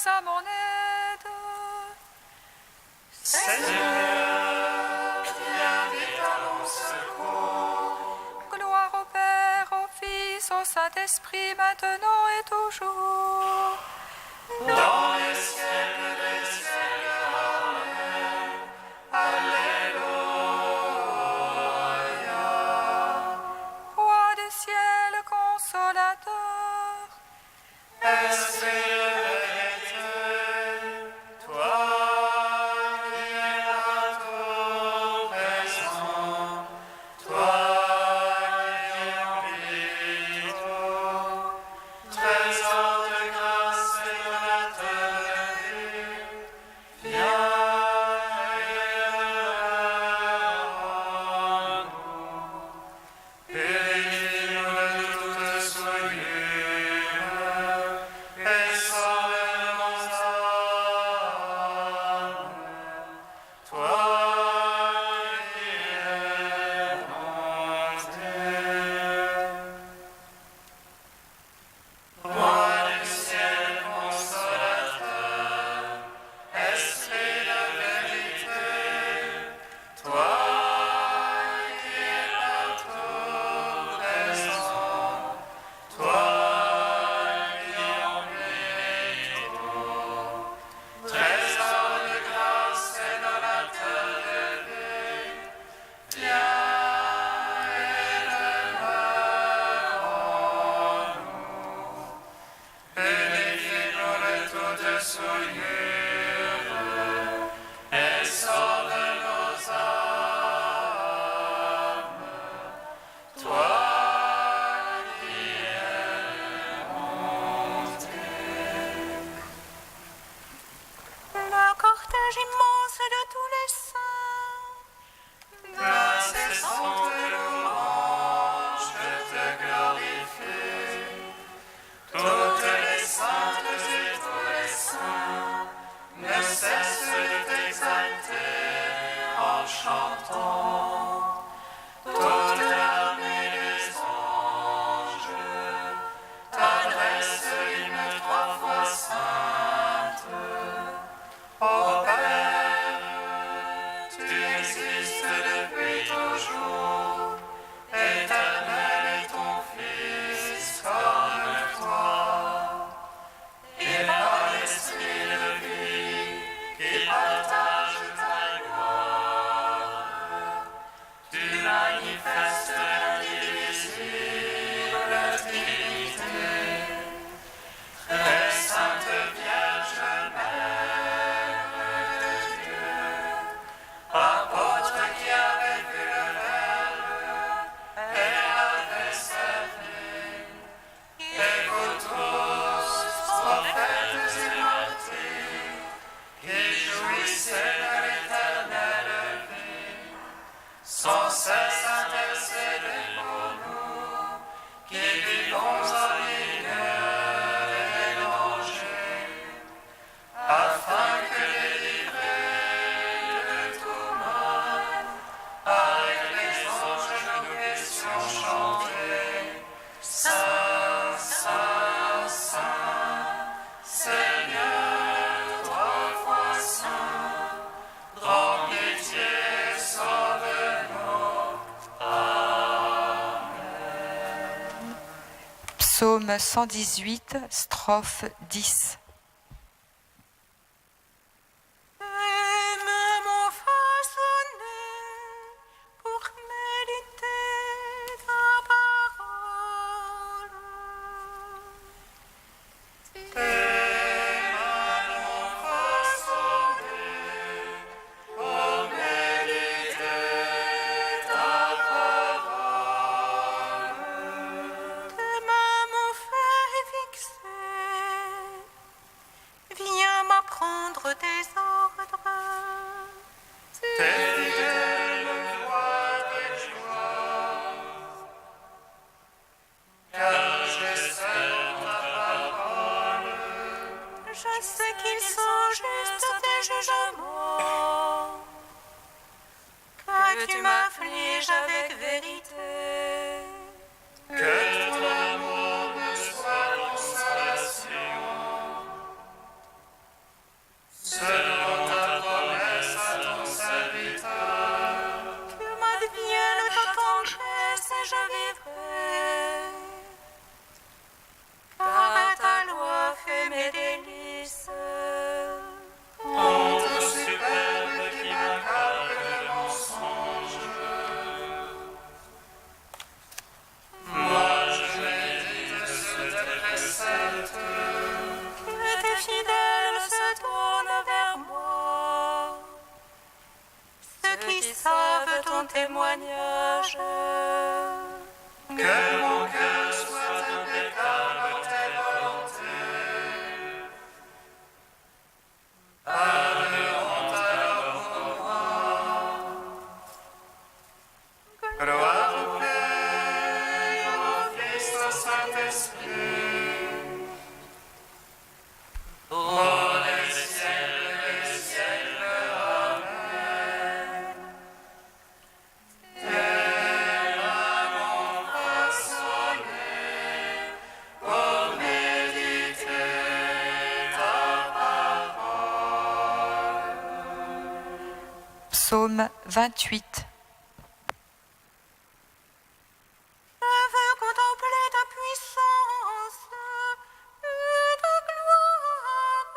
à mon aide. Seigneur, viens vite à mon secours. Gloire au Père, au Fils, au Saint-Esprit, maintenant et toujours. Dans les siècles des siècles, Amen. Alléluia. Roi du ciel, consolateur, Esprit de vérité, toi qui es partout présent, toi qui remplis tout, trésor de grâce et donateur de vie, viens et nous. Purifie-nous de toute souillure et sauve nos âmes. Toi qui es monté. Roi du ciel consolateur, Esprit de vérité, toi qui es partout présent, toi qui remplis tout, trésor de grâce et donateur de vie, viens et demeure en nous. Purifie-nous de toute souillure et sauve nos âmes. Toi qui es monté. Le cortège immense de tous les saints, D'incessantes louanges, je te glorifie. Toutes les saintes et tous les saints ne cessent de t'exalter en chantant. Toute l'armée des anges t'adresse l'hymne 3 fois sainte. Ô Père, tu existes depuis toujours, éternel est ton Fils comme toi, et par l'Esprit de vie qui partage ta gloire, tu manifestes l'indivisible Trinité. Très sainte Vierge Mère de Dieu, apôtre qui avait vu le Verbe et avait servi, et vous tous, prophètes et martyrs, qui jouissez de l'éternelle vie, sans cesse intercédez pour nous, qui vivons en ligne et danger, afin que délivrés de tout mal, avec les anges nous puissions chanter. Saint, Saint, Saint, Seigneur, 3 fois saint, grand pitié, sauve-nous. Amen. Psaume 118, strophe 10. aime mon façonné pour méditer ta parole. Tes mains m'ont façonné pour méditer ta parole. Tes mains m'ont fait fixer Que mon cœur soit impeccable à tes volontés. Pas de honte alors pour moi. Gloire au Père, au Fils, au Saint-Esprit. Pour les siècles des siècles. Amen. Tes mains m'ont façonné pour méditer ta parole. Psaume 28. Je veux contempler ta puissance et ta gloire,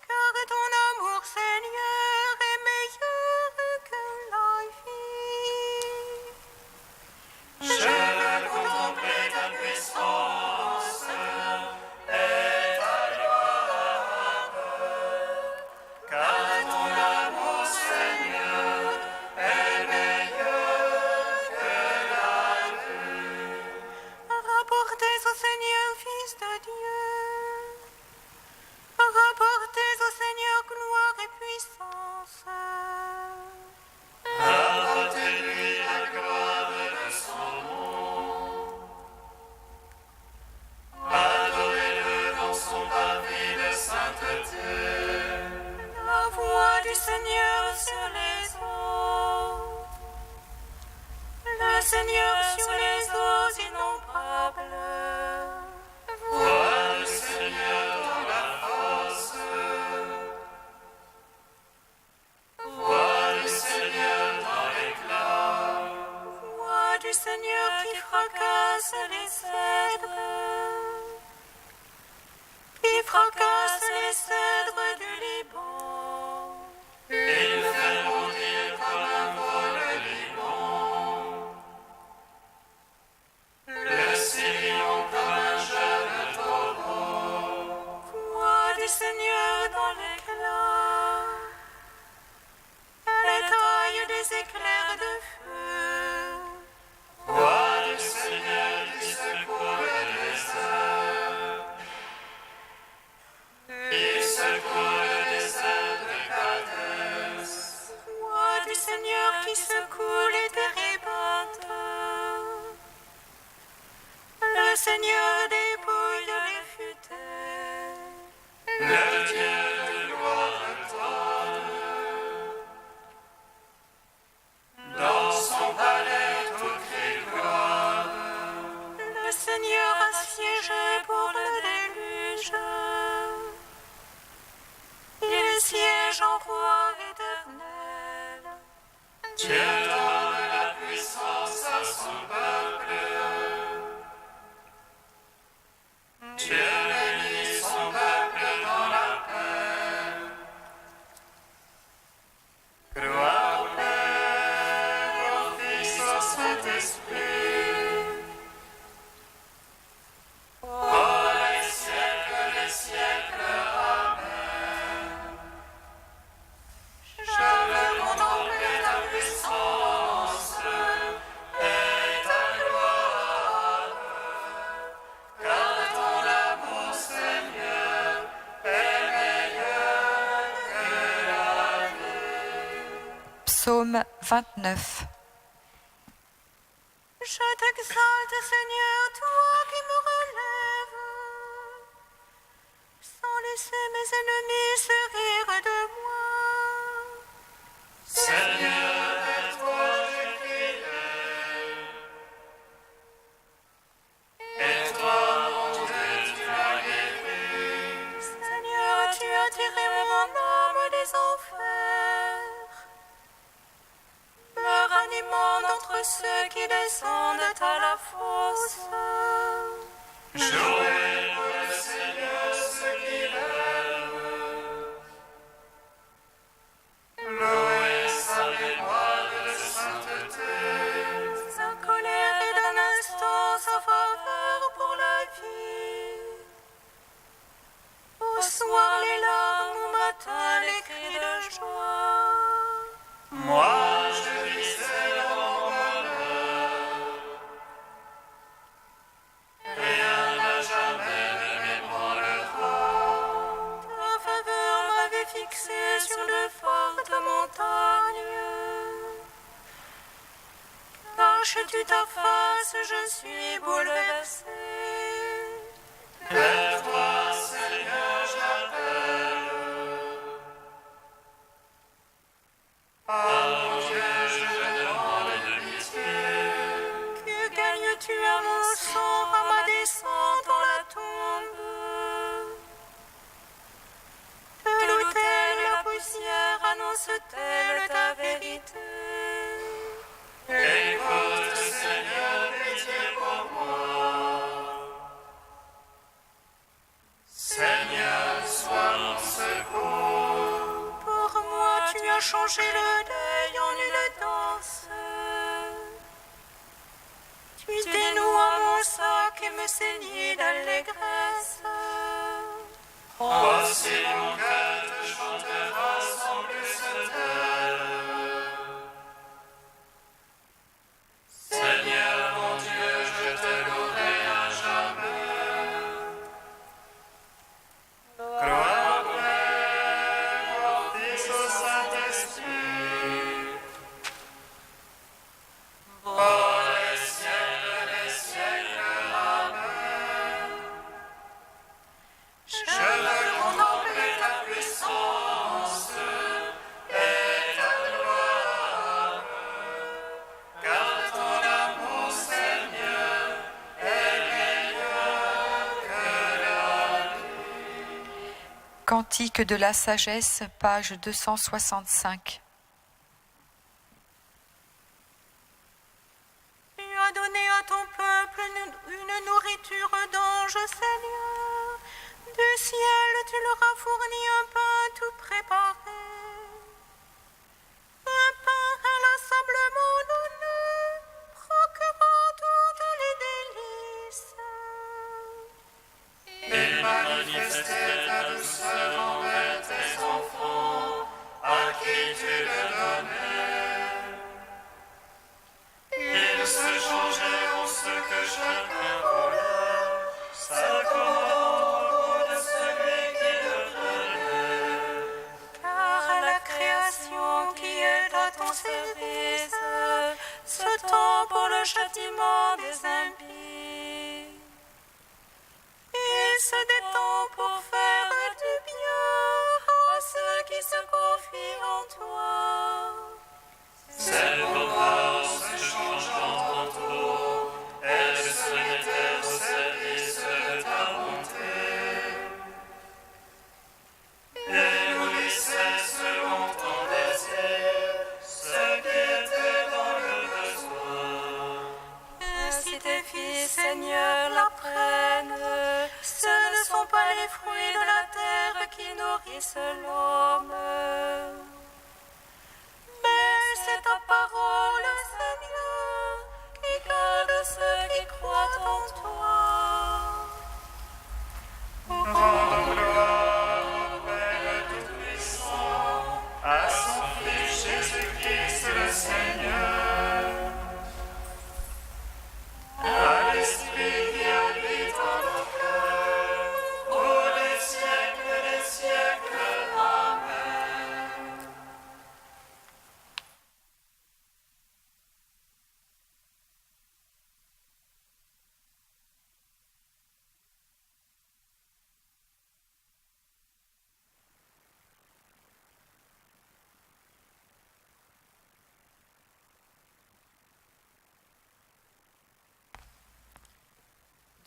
car ton amour, Seigneur, est meilleur que la vie. Je veux contempler ta puissance et ta gloire, car ton amour, Seigneur, est meilleur que la vie. Rapportez au Seigneur, Fils de Dieu. Rapportez au Seigneur gloire et puissance. Rapportez-lui la gloire de son nom. Adorez-le dans son parvis de sainteté. La voix du Seigneur sur les eaux. Le Seigneur sur les eaux innombrables. Vois le Seigneur dans la force. Vois le Seigneur dans l'éclat. Voix du Seigneur qui fracasse les cèdres. Qui fracasse les cèdres du Liban. Il fait bondir comme un vol le Liban. Le Sirion comme un jeune taureau. Voix du Seigneur dans l'éclat. Elle taille des éclairs de feu. Vois le Seigneur qui secoue le désert. Il secoue le désert de Kadès. Voix du Seigneur qui secoue les térébintes. Le Seigneur dépouille les futaies. Le Dieu de gloire trône. Dans son palais tout crie gloire. Le Seigneur a siégé pour le déluge. Il siège en roi éternel. Dieu donne la puissance à son peuple. Dieu bénit son peuple dans la paix. Gloire au Père, au Fils, au Saint-Esprit. Pour les siècles des siècles. Amen. Je veux contempler ta puissance et ta gloire, car ton amour, Seigneur, est meilleur que la vie. Psaume 29. Je t'exalte, Seigneur, toi qui me relèves, sans laisser mes ennemis se rire de moi. Seigneur, vers toi j'ai crié, et toi, mon Dieu, tu m'as guéri. Seigneur, tu as tiré mon âme des enfers, me ranimant d'entre ceux qui descendent à la fosse. Jouez pour le Seigneur ceux qui l'aiment. Louez sa mémoire de sainteté. Sa colère est d'un instant, sa faveur pour la vie. Au soir les larmes, au matin les cris de joie. Moi je disais dans mon bonheur, caches-tu ta face? Je suis bouleversée. Vers toi, Seigneur, j'appelle. Ah mon Dieu, je te demande de pitié. Que gagnes-tu à mon sang, à ma descente dans la tombe? De l'autel et la poussière annonce-t-elle ta vérité? Écoute, Seigneur, pitié pour moi. Seigneur, sois mon secours. Pour moi, tu as changé le deuil en une danse. Tu dénoues mon sac et me ceignis d'allégresse. Voici mon cœur te chantera sans plus se taire. Seigneur mon Dieu, je te louerai à jamais. Gloire au Père, au Fils, au Saint-Esprit. Pour les siècles des siècles. Amen. Je veux contempler ta puissance et ta gloire, car ton amour, Seigneur, est meilleur que la vie. Cantique de la sagesse, page 265. Tu as donné à ton peuple une nourriture d'ange, Seigneur. Du ciel, tu leur as fourni un pain tout préparé. Un pain inlassablement donné, procurant toutes les délices. Et manifester ta douceur envers tes enfants, à qui tu le donnais. Ils se changeront ce que chacun voulait, s'accordant au goût de celui qui le prenait. Car la création qui est à ton service se tend pour le châtiment des impies. Il se détend pour faire du bien à ceux qui se confient en toi. Celle pourquoi se changeant tantôt, elle se mettait au service de ta bonté. Et nourrissait selon ton désir ce qui était dans le besoin. Ainsi tes fils, Seigneur, l'apprennent. Ce ne sont pas les fruits de la terre qui nourrissent l'homme, mais c'est ta parole, Seigneur, qui garde ceux qui croient en toi. Rends gloire au Père Tout-Puissant, à son Fils Jésus-Christ le Seigneur, à l'Esprit qui habite en nos cœurs, pour les siècles des siècles. Amen.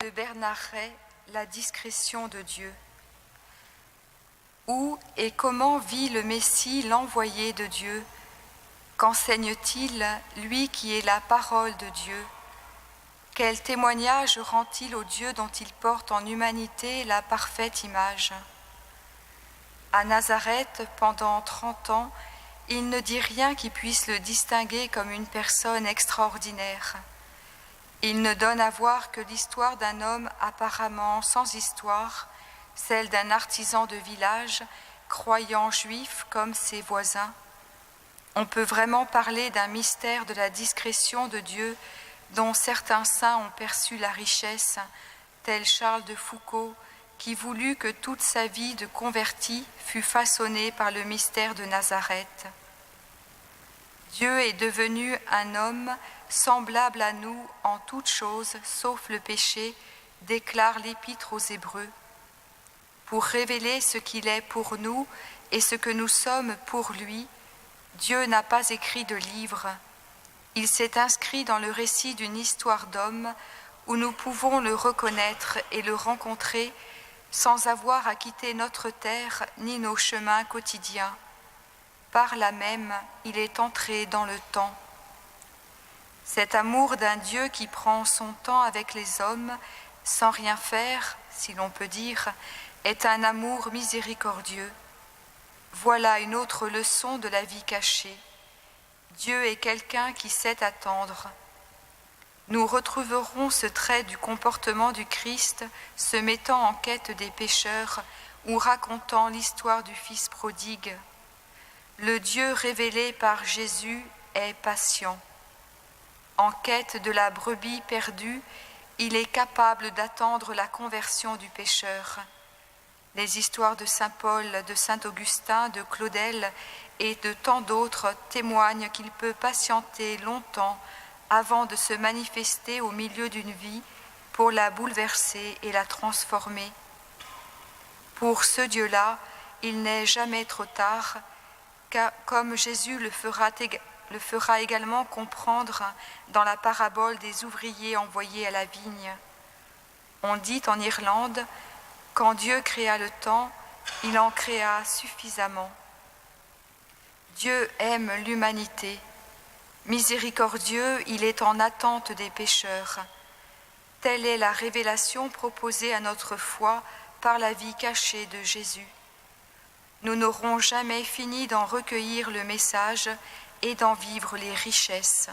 De Bernard Ray, la discrétion de Dieu. Où et comment vit le Messie, l'envoyé de Dieu? Qu'enseigne-t-il, lui qui est la parole de Dieu? Quel témoignage rend-il au Dieu dont il porte en humanité la parfaite image? À Nazareth, pendant 30 ans, il ne dit rien qui puisse le distinguer comme une personne extraordinaire. Il ne donne à voir que l'histoire d'un homme apparemment sans histoire, celle d'un artisan de village, croyant juif comme ses voisins. On peut vraiment parler d'un mystère de la discrétion de Dieu dont certains saints ont perçu la richesse, tel Charles de Foucauld, qui voulut que toute sa vie de converti fût façonnée par le mystère de Nazareth. Dieu est devenu un homme semblable à nous en toutes choses, sauf le péché, déclare l'Épître aux Hébreux, pour révéler ce qu'il est pour nous et ce que nous sommes pour lui. Dieu n'a pas écrit de livre. Il s'est inscrit dans le récit d'une histoire d'homme où nous pouvons le reconnaître et le rencontrer sans avoir à quitter notre terre ni nos chemins quotidiens. Par là même, il est entré dans le temps. Cet amour d'un Dieu qui prend son temps avec les hommes, sans rien faire, si l'on peut dire, est un amour miséricordieux. Voilà une autre leçon de la vie cachée. Dieu est quelqu'un qui sait attendre. Nous retrouverons ce trait du comportement du Christ se mettant en quête des pécheurs ou racontant l'histoire du Fils prodigue. Le Dieu révélé par Jésus est patient. En quête de la brebis perdue, il est capable d'attendre la conversion du pécheur. Les histoires de saint Paul, de saint Augustin, de Claudel et de tant d'autres témoignent qu'il peut patienter longtemps avant de se manifester au milieu d'une vie pour la bouleverser et la transformer. Pour ce Dieu-là, il n'est jamais trop tard, car comme Jésus le fera également comprendre dans la parabole des ouvriers envoyés à la vigne. On dit en Irlande, quand Dieu créa le temps, il en créa suffisamment. Dieu aime l'humanité. Miséricordieux, il est en attente des pécheurs. Telle est la révélation proposée à notre foi par la vie cachée de Jésus. Nous n'aurons jamais fini d'en recueillir le message et d'en vivre les richesses.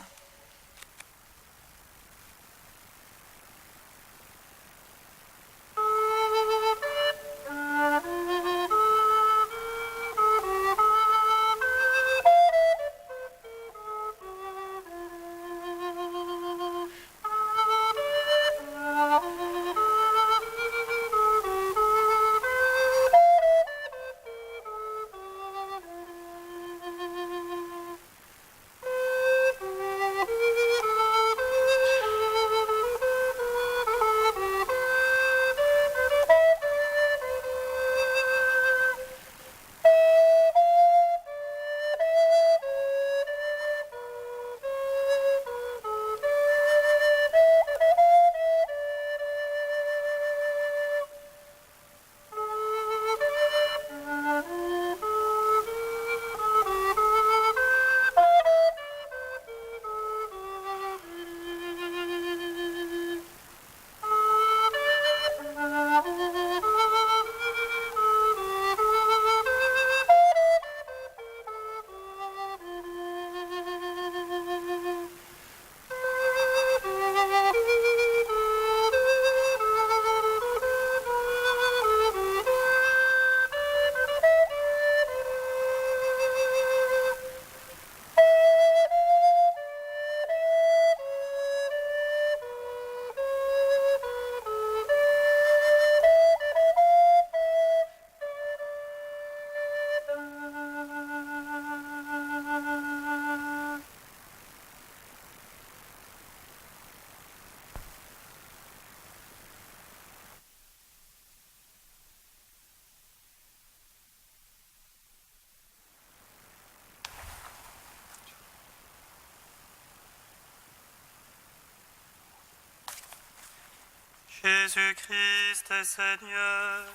Jésus-Christ est Seigneur,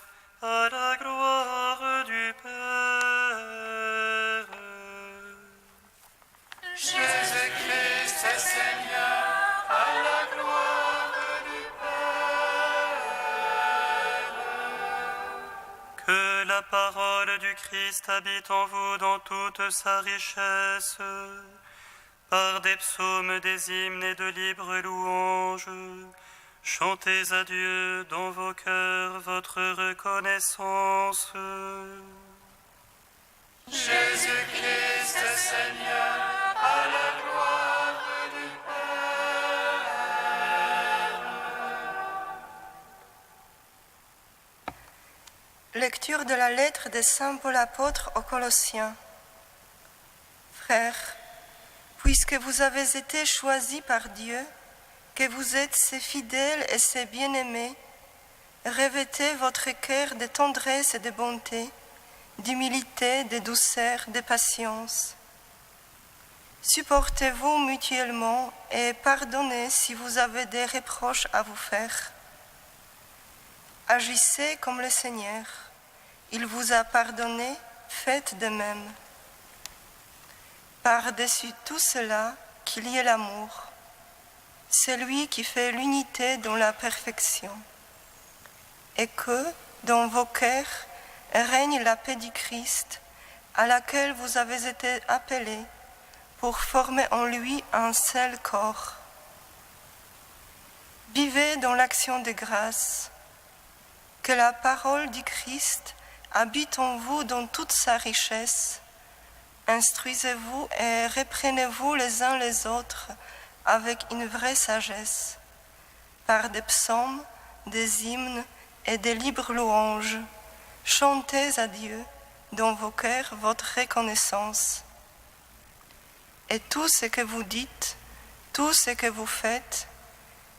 à la gloire du Père. Jésus-Christ est Seigneur, à la gloire du Père. Que la parole du Christ habite en vous dans toute sa richesse, par des psaumes, des hymnes et de libres louanges. Chantez à Dieu dans vos cœurs votre reconnaissance. Jésus-Christ est Seigneur, à la gloire du Père. Lecture de la lettre de Saint Paul apôtre aux Colossiens. Frères, Puisque vous avez été choisis par Dieu, que vous êtes ses fidèles et ses bien-aimés, revêtez votre cœur de tendresse et de bonté, d'humilité, de douceur, de patience. Supportez-vous mutuellement et pardonnez si vous avez des reproches à vous faire. Agissez comme le Seigneur. Il vous a pardonné, faites de même. Par-dessus tout cela, qu'il y ait l'amour, celui qui fait l'unité dans la perfection, et que, dans vos cœurs, règne la paix du Christ, à laquelle vous avez été appelés, pour former en lui un seul corps. Vivez dans l'action de grâce, que la parole du Christ habite en vous dans toute sa richesse. Instruisez-vous et reprenez-vous les uns les autres avec une vraie sagesse, par des psaumes, des hymnes et des libres louanges. Chantez à Dieu dans vos cœurs votre reconnaissance. Et tout ce que vous dites, tout ce que vous faites,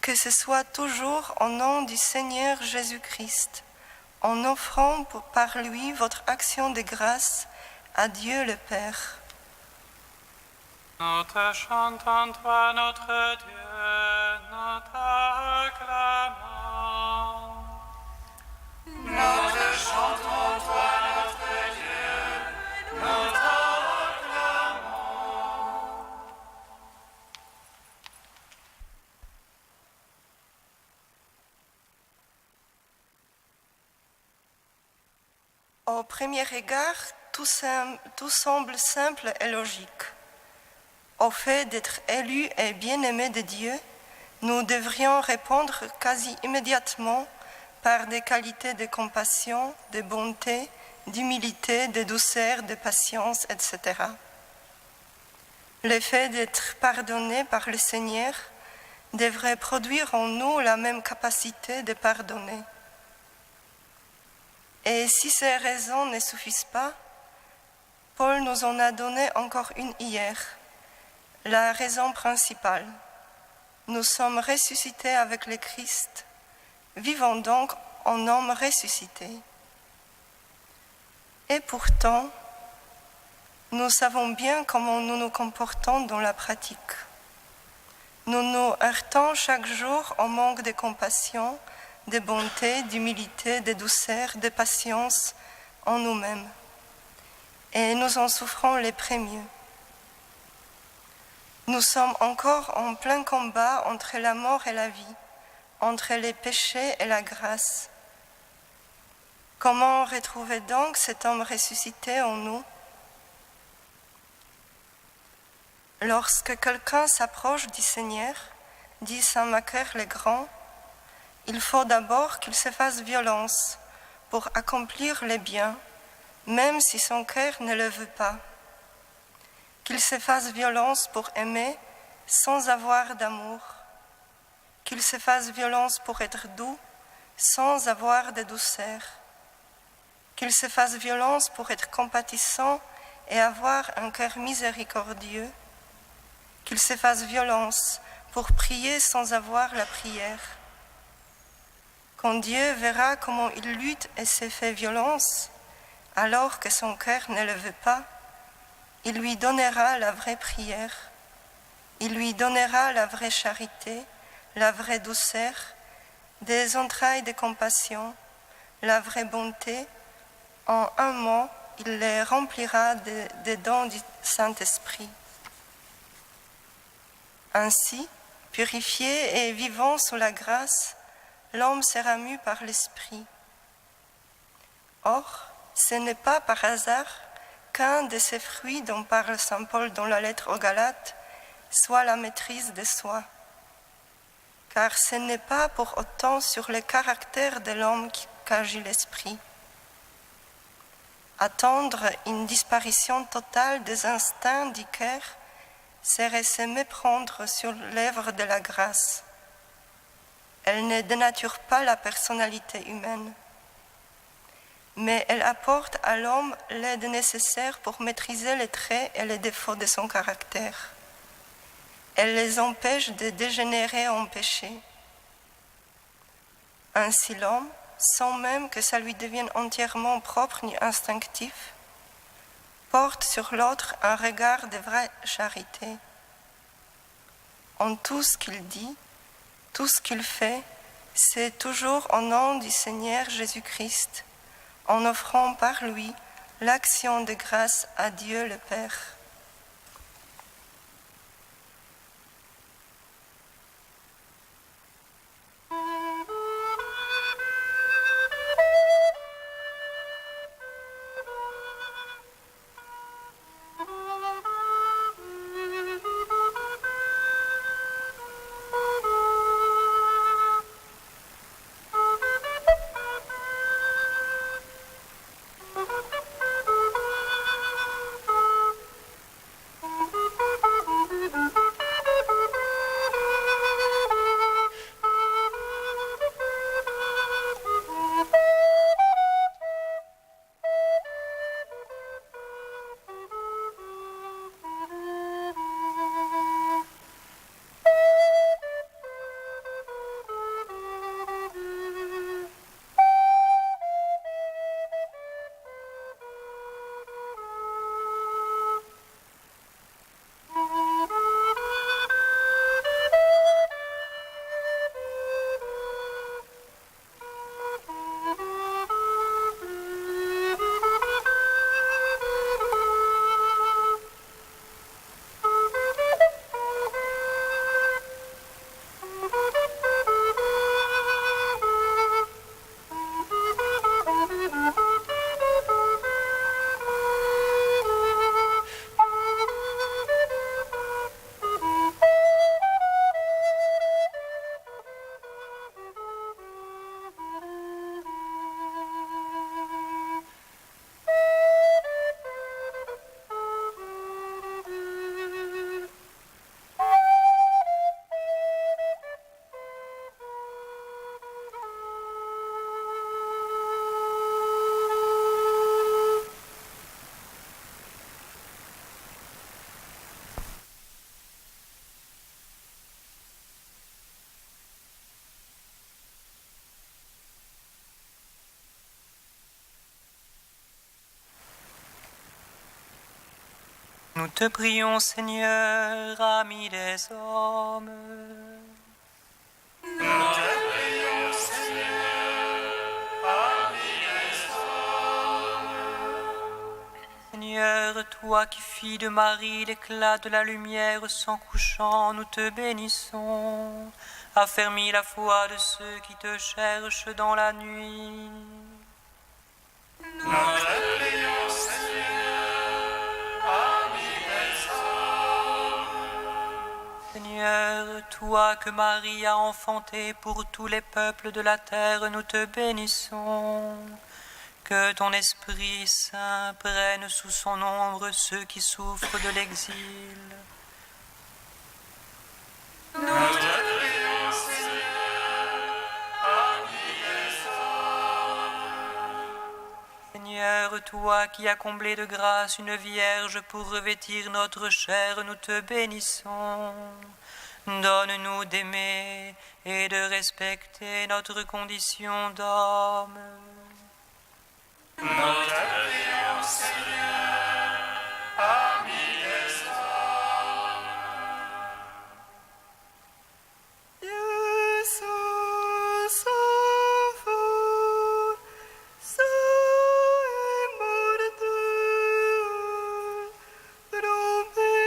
que ce soit toujours au nom du Seigneur Jésus-Christ, en offrant par lui votre action de grâce à Dieu le Père. Nous te chantons, toi, notre Dieu, nous t'acclamons. Nous te chantons, toi, notre Dieu, nous t'acclamons. Au premier regard, tout semble simple et logique. Au fait d'être élus et bien-aimés de Dieu, nous devrions répondre quasi immédiatement par des qualités de compassion, de bonté, d'humilité, de douceur, de patience, etc. Le fait d'être pardonné par le Seigneur devrait produire en nous la même capacité de pardonner. Et si ces raisons ne suffisent pas, Paul nous en a donné encore une hier, la raison principale. Nous sommes ressuscités avec le Christ, vivons donc en homme ressuscité. Et pourtant, nous savons bien comment nous nous comportons dans la pratique. Nous nous heurtons chaque jour au manque de compassion, de bonté, d'humilité, de douceur, de patience en nous-mêmes. Et nous en souffrons les premiers. Nous sommes encore en plein combat entre la mort et la vie, entre les péchés et la grâce. Comment retrouver donc cet homme ressuscité en nous? Lorsque quelqu'un s'approche du Seigneur, dit saint Macaire le Grand, il faut d'abord qu'il se fasse violence pour accomplir les biens, même si son cœur ne le veut pas. Qu'il se fasse violence pour aimer sans avoir d'amour. Qu'il se fasse violence pour être doux sans avoir de douceur. Qu'il se fasse violence pour être compatissant et avoir un cœur miséricordieux. Qu'il se fasse violence pour prier sans avoir la prière. Quand Dieu verra comment il lutte et se fait violence, alors que son cœur ne le veut pas, il lui donnera la vraie prière, il lui donnera la vraie charité, la vraie douceur, des entrailles de compassion, la vraie bonté. En un mot, il les remplira des dons du Saint-Esprit. Ainsi, purifié et vivant sous la grâce, l'homme sera mu par l'Esprit. Or, ce n'est pas par hasard qu'un de ces fruits dont parle saint Paul dans la lettre aux Galates soit la maîtrise de soi. Car ce n'est pas pour autant sur le caractère de l'homme qu'agit l'Esprit. Attendre une disparition totale des instincts du cœur serait se méprendre sur l'œuvre de la grâce. Elle ne dénature pas la personnalité humaine, mais elle apporte à l'homme l'aide nécessaire pour maîtriser les traits et les défauts de son caractère. Elle les empêche de dégénérer en péché. Ainsi l'homme, sans même que ça lui devienne entièrement propre ni instinctif, porte sur l'autre un regard de vraie charité. En tout ce qu'il dit, tout ce qu'il fait, c'est toujours au nom du Seigneur Jésus-Christ, en offrant par lui l'action de grâce à Dieu le Père. Nous te prions, Seigneur, ami des hommes. Nous te prions, Seigneur, ami des hommes. Seigneur, toi qui fis de Marie l'éclat de la lumière sans couchant, nous te bénissons. Affermis la foi de ceux qui te cherchent dans la nuit. Nous te prions, Seigneur, ami des hommes. Seigneur, toi que Marie a enfanté pour tous les peuples de la terre, nous te bénissons. Que ton Esprit Saint prenne sous son ombre ceux qui souffrent de l'exil. Nous te prions, Seigneur, ami des hommes. Seigneur, toi qui as comblé de grâce une vierge pour revêtir notre chair, nous te bénissons. Donne-nous d'aimer et de respecter notre condition d'homme. Nous te prions, Seigneur, ami des hommes. Jesús, sauveur, soy muerto, prométez-nous.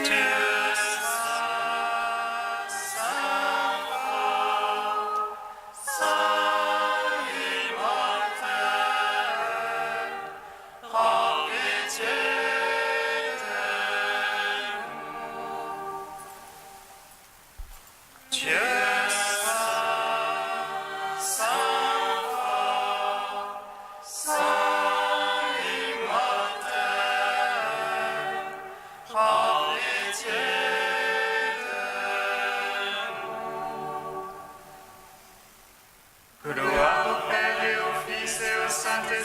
Dieu saint, saint,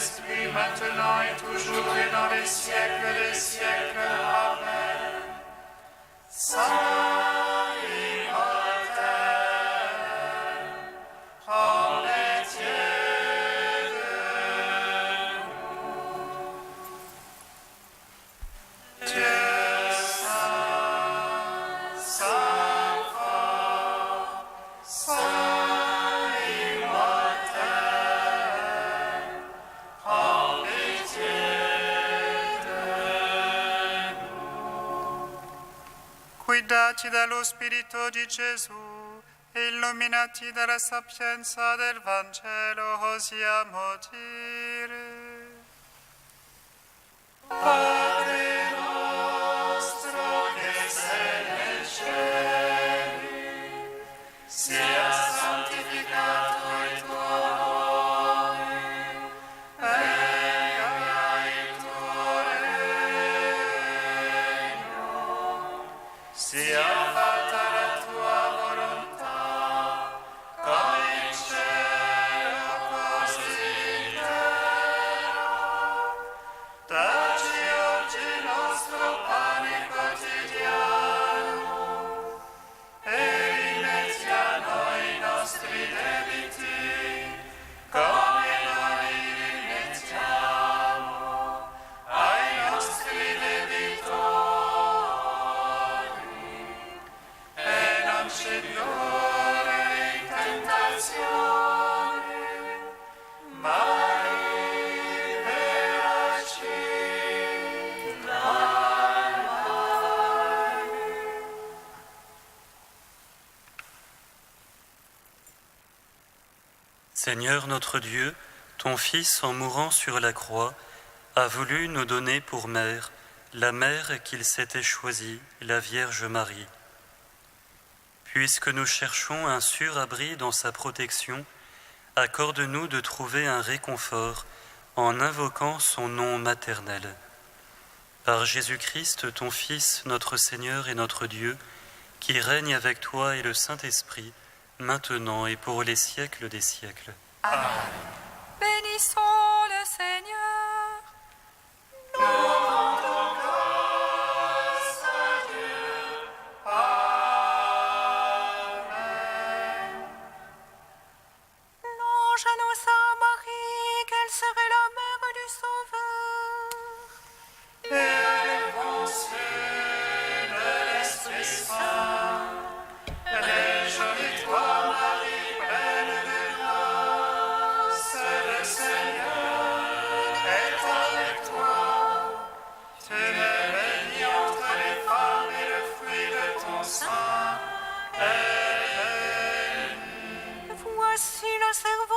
Saint-Esprit, maintenant et toujours et dans les siècles des siècles. Amen. Saint immortel, prends pitié de nous. Dieu saint, saint fort, saint immortel, prends pitié de nous. Guidati dallo Spirito di Gesù e illuminati dalla sapienza del Vangelo, osiamo dire: Padre nostro che sei nei cieli, sia santificato il tuo nome, venga il tuo regno, sia fatta la tua volontà, come in cielo così in terra. Dacci oggi il nostro pane quotidiano e rimetti a noi i nostri debiti, come noi rimettiamo ai nostri debitori, e non ci indurre in tentazione, ma liberaci dal male. Seigneur notre Dieu, ton Fils, en mourant sur la croix, a voulu nous donner pour mère la mère qu'il s'était choisie, la Vierge Marie. Puisque nous cherchons un sûr abri dans sa protection, accorde-nous de trouver un réconfort en invoquant son nom maternel. Par Jésus-Christ, ton Fils, notre Seigneur et notre Dieu, qui règne avec toi et le Saint-Esprit, maintenant et pour les siècles des siècles. Amen. Bénissons le Seigneur. L'ange annonça à Marie qu'elle serait la mère du Sauveur. Et elle conçut de l'Esprit Saint. Réjouis-toi, Marie, pleine de grâce, le Seigneur est avec toi. Tu es bénie entre les femmes et le fruit de ton sein est béni. Voici la servante